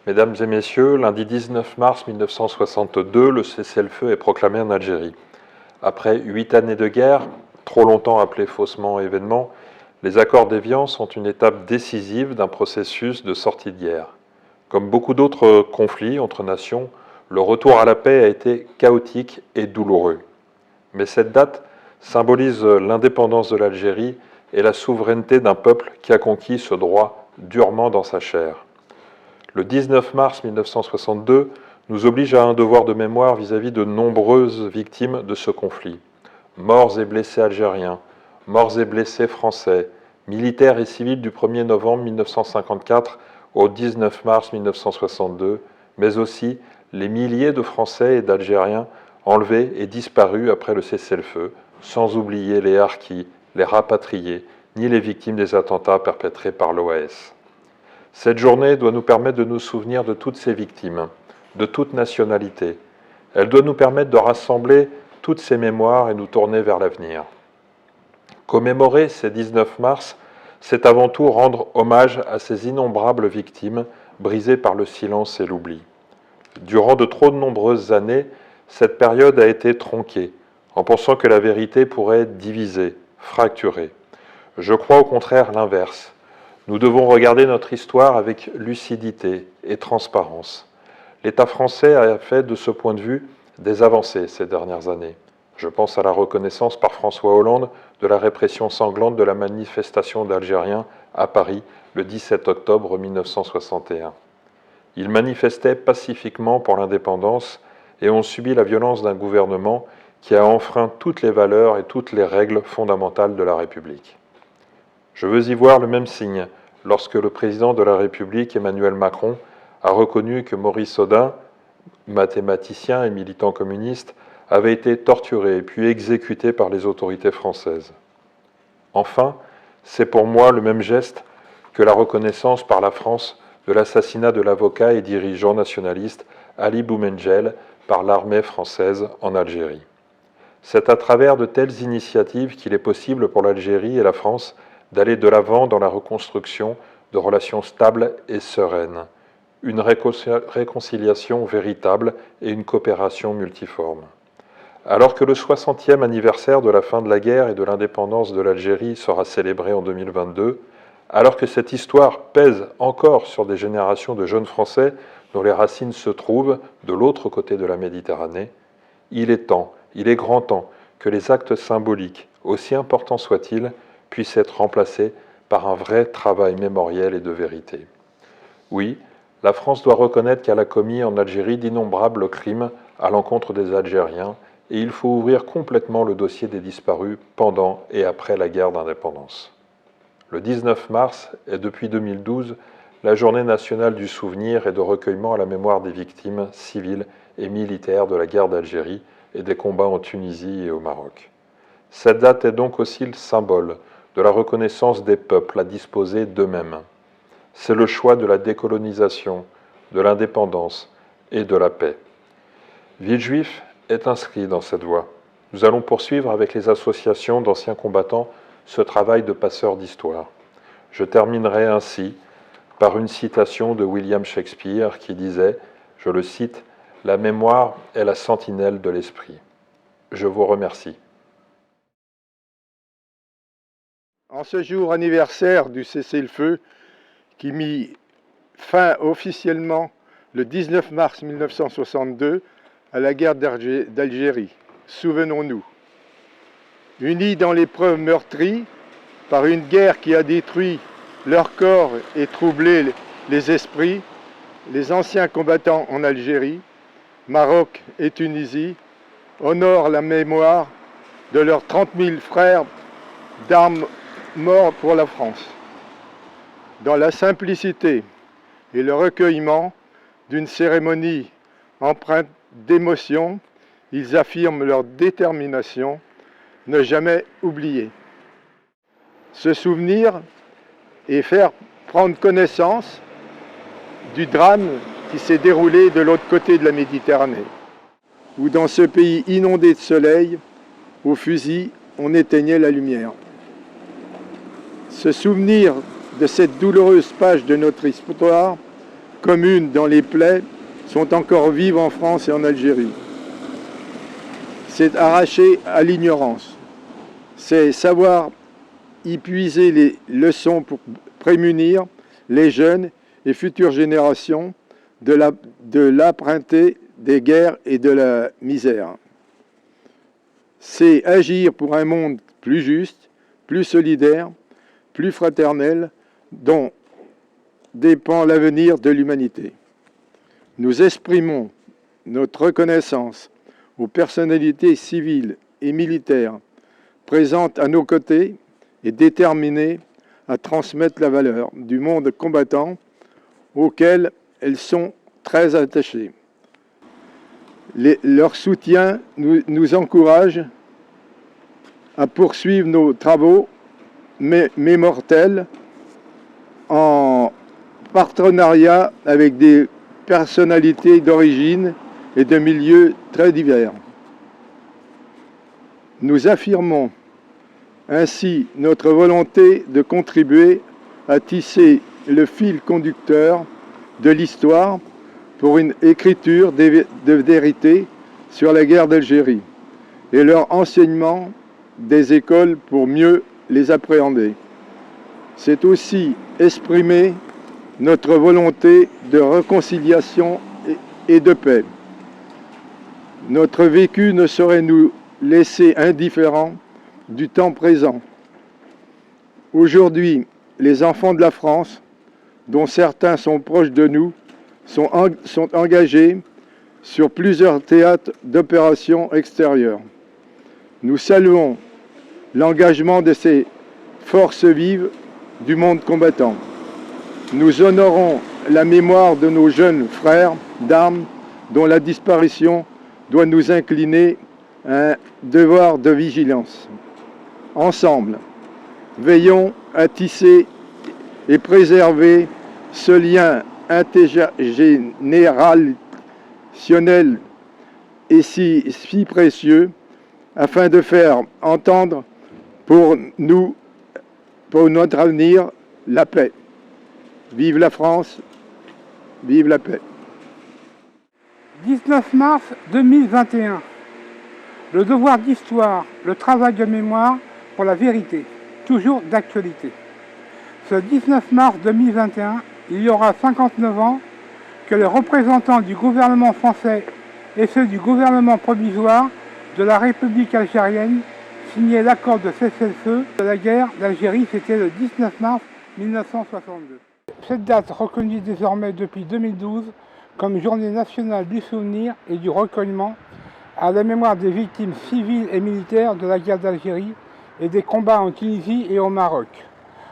Mesdames et messieurs, lundi 19 mars 1962, le cessez-le-feu est proclamé en Algérie. Après 8 années de guerre, trop longtemps appelées faussement événements, les accords d'Évian sont une étape décisive d'un processus de sortie de guerre. Comme beaucoup d'autres conflits entre nations, le retour à la paix a été chaotique et douloureux. Mais cette date symbolise l'indépendance de l'Algérie et la souveraineté d'un peuple qui a conquis ce droit durement dans sa chair. Le 19 mars 1962 nous oblige à un devoir de mémoire vis-à-vis de nombreuses victimes de ce conflit. Morts et blessés algériens, morts et blessés français, militaires et civils du 1er novembre 1954 au 19 mars 1962, mais aussi les milliers de Français et d'Algériens enlevés et disparus après le cessez-le-feu, sans oublier les harkis, les rapatriés, ni les victimes des attentats perpétrés par l'OAS. Cette journée doit nous permettre de nous souvenir de toutes ces victimes, de toute nationalité. Elle doit nous permettre de rassembler toutes ces mémoires et nous tourner vers l'avenir. Commémorer ces 19 mars, c'est avant tout rendre hommage à ces innombrables victimes brisées par le silence et l'oubli. Durant de trop nombreuses années, cette période a été tronquée, en pensant que la vérité pourrait diviser, fracturer. Je crois au contraire l'inverse. Nous devons regarder notre histoire avec lucidité et transparence. L'État français a fait de ce point de vue des avancées ces dernières années. Je pense à la reconnaissance par François Hollande de la répression sanglante de la manifestation d'Algériens à Paris le 17 octobre 1961. Ils manifestaient pacifiquement pour l'indépendance et ont subi la violence d'un gouvernement qui a enfreint toutes les valeurs et toutes les règles fondamentales de la République. Je veux y voir le même signe lorsque le président de la République, Emmanuel Macron, a reconnu que Maurice Audin, mathématicien et militant communiste, avait été torturé puis exécuté par les autorités françaises. Enfin, c'est pour moi le même geste que la reconnaissance par la France de l'assassinat de l'avocat et dirigeant nationaliste Ali Boumendjel par l'armée française en Algérie. C'est à travers de telles initiatives qu'il est possible pour l'Algérie et la France d'aller de l'avant dans la reconstruction de relations stables et sereines, une réconciliation véritable et une coopération multiforme. Alors que le 60e anniversaire de la fin de la guerre et de l'indépendance de l'Algérie sera célébré en 2022, alors que cette histoire pèse encore sur des générations de jeunes Français dont les racines se trouvent de l'autre côté de la Méditerranée, il est grand temps que les actes symboliques, aussi importants soient-ils, puisse être remplacé par un vrai travail mémoriel et de vérité. Oui, la France doit reconnaître qu'elle a commis en Algérie d'innombrables crimes à l'encontre des Algériens et il faut ouvrir complètement le dossier des disparus pendant et après la guerre d'indépendance. Le 19 mars est depuis 2012 la journée nationale du souvenir et de recueillement à la mémoire des victimes civiles et militaires de la guerre d'Algérie et des combats en Tunisie et au Maroc. Cette date est donc aussi le symbole de la reconnaissance des peuples à disposer d'eux-mêmes. C'est le choix de la décolonisation, de l'indépendance et de la paix. Villejuif est inscrit dans cette voie. Nous allons poursuivre avec les associations d'anciens combattants ce travail de passeur d'histoire. Je terminerai ainsi par une citation de William Shakespeare qui disait, je le cite, « La mémoire est la sentinelle de l'esprit ». Je vous remercie. En ce jour anniversaire du cessez-le-feu qui mit fin officiellement le 19 mars 1962 à la guerre d'Algérie, souvenons-nous. Unis dans l'épreuve meurtrie par une guerre qui a détruit leur corps et troublé les esprits, les anciens combattants en Algérie, Maroc et Tunisie honorent la mémoire de leurs 30 000 frères d'armes morts pour la France. Dans la simplicité et le recueillement d'une cérémonie empreinte d'émotion, ils affirment leur détermination, ne jamais oublier. Se souvenir et faire prendre connaissance du drame qui s'est déroulé de l'autre côté de la Méditerranée, où dans ce pays inondé de soleil, au fusil, on éteignait la lumière. Se souvenir de cette douloureuse page de notre histoire communes dans les plaies sont encore vives en France et en Algérie. C'est arracher à l'ignorance. C'est savoir y puiser les leçons pour prémunir les jeunes et futures générations de l'apprenti des guerres et de la misère. C'est agir pour un monde plus juste, plus solidaire, plus fraternel, dont dépend l'avenir de l'humanité. Nous exprimons notre reconnaissance aux personnalités civiles et militaires présentes à nos côtés et déterminées à transmettre la valeur du monde combattant auquel elles sont très attachées. Leur soutien nous encourage à poursuivre nos travaux mémortels en partenariat avec des personnalités d'origine et de milieux très divers. Nous affirmons ainsi notre volonté de contribuer à tisser le fil conducteur de l'histoire pour une écriture de vérité sur la guerre d'Algérie et leur enseignement des écoles pour mieux les appréhender. C'est aussi exprimer notre volonté de réconciliation et de paix. Notre vécu ne saurait nous laisser indifférents du temps présent. Aujourd'hui, les enfants de la France, dont certains sont proches de nous, sont engagés sur plusieurs théâtres d'opérations extérieures. Nous saluons l'engagement de ces forces vives du monde combattant. Nous honorons la mémoire de nos jeunes frères d'armes dont la disparition doit nous incliner à un devoir de vigilance. Ensemble, veillons à tisser et préserver ce lien intergénérationnel et si précieux afin de faire entendre pour nous, pour notre avenir, la paix. Vive la France, vive la paix. 19 mars 2021. Le devoir d'histoire, le travail de mémoire pour la vérité, toujours d'actualité. Ce 19 mars 2021, il y aura 59 ans que les représentants du gouvernement français et ceux du gouvernement provisoire de la République algérienne signaient l'accord de cessez-le-feu de la guerre d'Algérie, c'était le 19 mars 1962. Cette date reconnue désormais depuis 2012 comme journée nationale du souvenir et du recueillement à la mémoire des victimes civiles et militaires de la guerre d'Algérie et des combats en Tunisie et au Maroc,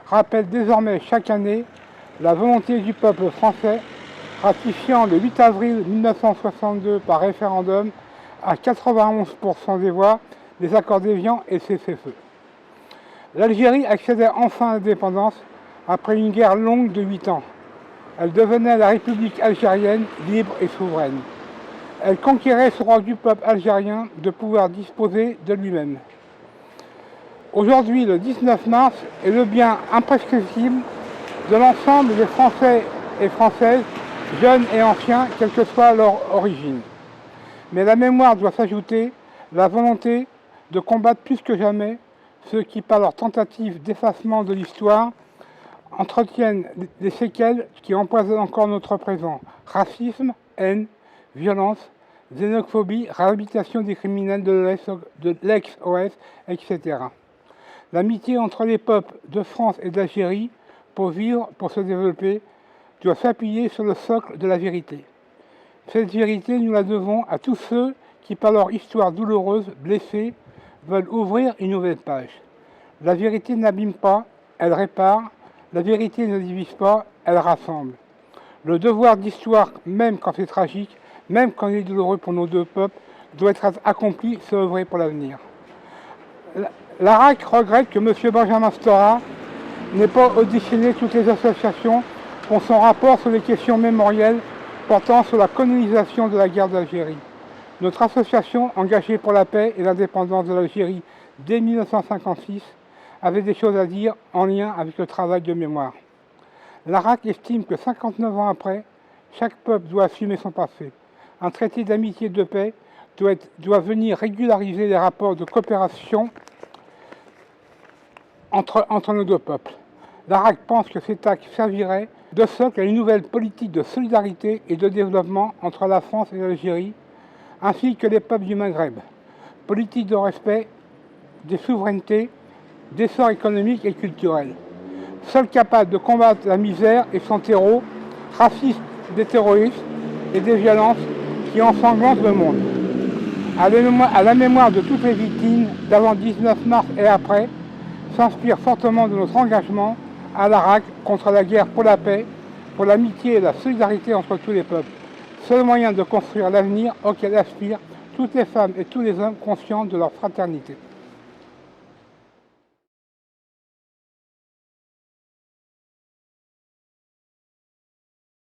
rappelle désormais chaque année la volonté du peuple français, ratifiant le 8 avril 1962 par référendum à 91% des voix les accords d'Évian et cessez-le-feu. L'Algérie accédait enfin à l'indépendance après une guerre longue de 8 ans. Elle devenait la République algérienne libre et souveraine. Elle conquérait ce droit du peuple algérien de pouvoir disposer de lui-même. Aujourd'hui, le 19 mars est le bien imprescriptible de l'ensemble des Français et Françaises, jeunes et anciens, quelle que soit leur origine. Mais la mémoire doit s'ajouter la volonté de combattre plus que jamais ceux qui, par leur tentative d'effacement de l'histoire, entretiennent des séquelles qui empoisonnent encore notre présent. Racisme, haine, violence, xénophobie, réhabilitation des criminels de l'ex-OS, etc. L'amitié entre les peuples de France et d'Algérie, pour vivre, pour se développer, doit s'appuyer sur le socle de la vérité. Cette vérité, nous la devons à tous ceux qui, par leur histoire douloureuse, blessée, veulent ouvrir une nouvelle page. La vérité n'abîme pas, elle répare. La vérité ne divise pas, elle rassemble. Le devoir d'histoire, même quand c'est tragique, même quand il est douloureux pour nos deux peuples, doit être accompli, c'est œuvrer pour l'avenir. L'ARAC regrette que M. Benjamin Stora n'ait pas auditionné toutes les associations pour son rapport sur les questions mémorielles portant sur la colonisation de la guerre d'Algérie. Notre association, engagée pour la paix et l'indépendance de l'Algérie dès 1956, avait des choses à dire en lien avec le travail de mémoire. L'ARAC estime que 59 ans après, Chaque peuple doit assumer son passé. Un traité d'amitié et de paix doit venir régulariser les rapports de coopération entre nos deux peuples. L'ARAC pense que cet acte servirait de socle à une nouvelle politique de solidarité et de développement entre la France et l'Algérie, ainsi que les peuples du Maghreb. Politique de respect des souverainetés, d'essor économique et culturel. Seul capable de combattre la misère et son terreau, raciste des terroristes et des violences qui ensanglantent le monde. À la mémoire de toutes les victimes d'avant 19 mars et après, s'inspire fortement de notre engagement à l'ARAC contre la guerre pour la paix, pour l'amitié et la solidarité entre tous les peuples. Seul moyen de construire l'avenir auquel aspirent toutes les femmes et tous les hommes conscients de leur fraternité.